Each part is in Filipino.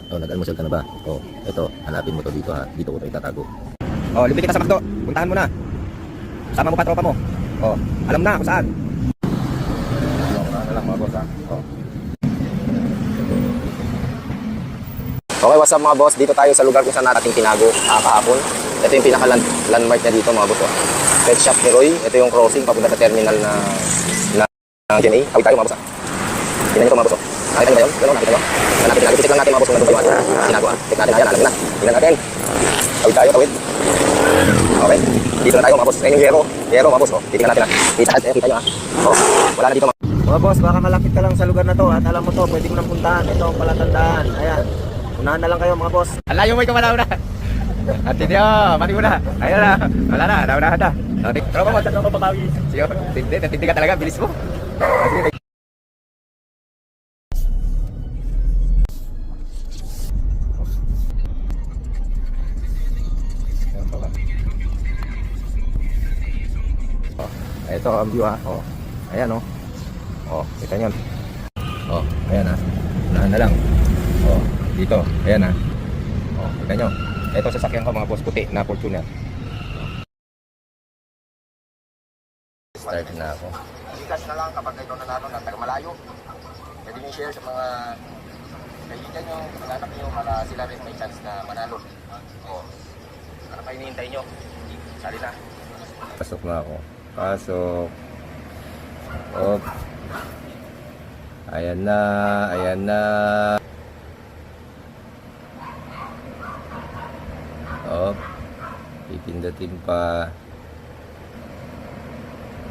Oh, nag-almusal ka na ba? Oh, ito, hanapin mo to dito ha. Dito ko to itatago. Oh, libre kita sa McDo. Puntahan mo na. Sama mo pa tropa mo. Oh, alam na kung saan. Ano lang mga boss ha. Oh. Okay, what's up mga boss? Dito tayo sa lugar kung saan natin tinago kahapon. Ito yung pinaka-landmark niya dito mga boss. Oh. Pet shop ni Roy. Ito yung crossing papunta sa terminal na GMA. Awit tayo mga boss. Tingnan nyo ito mga boss. Nakita nyo ba yun? Ganun, nakita nyo? Hanapin tinago. Check lang natin mga boss kung nandun yung tinago. Check natin. Ayan, alam na. Tingnan natin. Awit tayo, tawid. Okay. Dito na tayo mga boss. Ngayon yung Hero. Hero mga boss. Oh. Titignan natin ha. Kita nyo ha. Oh. Wala na dito mga boss. Baka malapit ka lang sa lugar na to. At alam mo to, pwede mo nang puntahan. Ito ang palatandaan. Ayan. Unahan na lang kayo mga boss. Alayo mo ikaw na. At hindi mati mo na. Ayun na. Wala na, naunahan na. Pero pa magtatang ko papawi. Sige, tindi ka talaga, bilis mo. Sige. Ito ang view ha. Oh. Ayan oh. Oh, kita niyo. Oh, ayan ha. Unahan na lang. Oh, dito. Ayan ha. Oh, kita niyo. Ito sasakyan ko mga boss, puti na Fortuner. Start na ako. Ikas na lang kapag ikaw nanalo ng taga-malayo. Pwede nyo share sa mga kaibigan nyo, mga anak nyo para sila rin may chance na manalo. O, ano pa hinihintay nyo? Sali na. Pasok na ako. Pasok. Op. Ayan na, ayan na. Oh, pipindutin pa.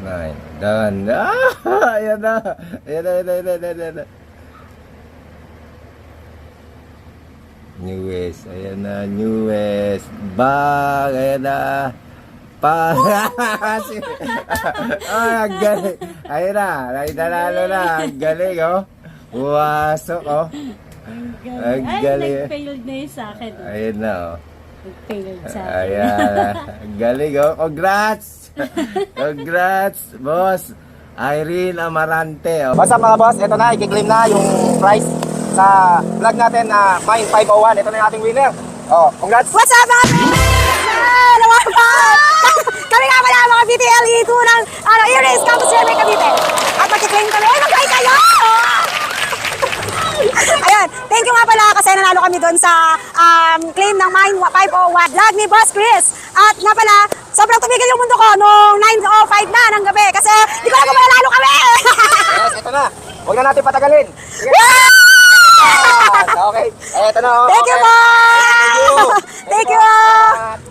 9. Done. Ah, ayan na. Ayan na. Newest. Ayan na. Newest. Bag. Ayan na. Ang galing. Ayan na. Nanalo na. Ang galing, oh. Wasok, oh. Ang galing. Ay, nag-failed na yun sa akin. Ayan na, oh. Nag-failed sa akin. Ayan. Galing, oh. Congrats! Congrats, boss. Irene Amarante. Oh. What's up mga boss? Ito na, i-claim na yung prize sa vlog natin na Mine 501. Ito na yung ating winner. Oh, congrats! What's up mga kami nga pala mga BTLE2 ng Iris Campus Jeremy Cavite. At mag-claim kami. Ay, mag-try kayo! Ayun, thank you nga pala kasi nanalo kami doon sa claim ng Mine 501 vlog ni Boss Chris. At nga pala, sobrang tumigil yung mundo ko nung 9:05 na ng gabi kasi di ko alam kung mananalo kami. Yes, ito na. Huwag na natin patagalin. Okay, ito na. Thank you po! Thank you!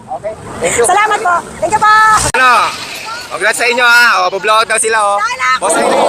Okay, thank you. Salamat po. Thank you po! Ano? Congrats sa inyo ha. O, bublowout daw sila oh. Boss Irene.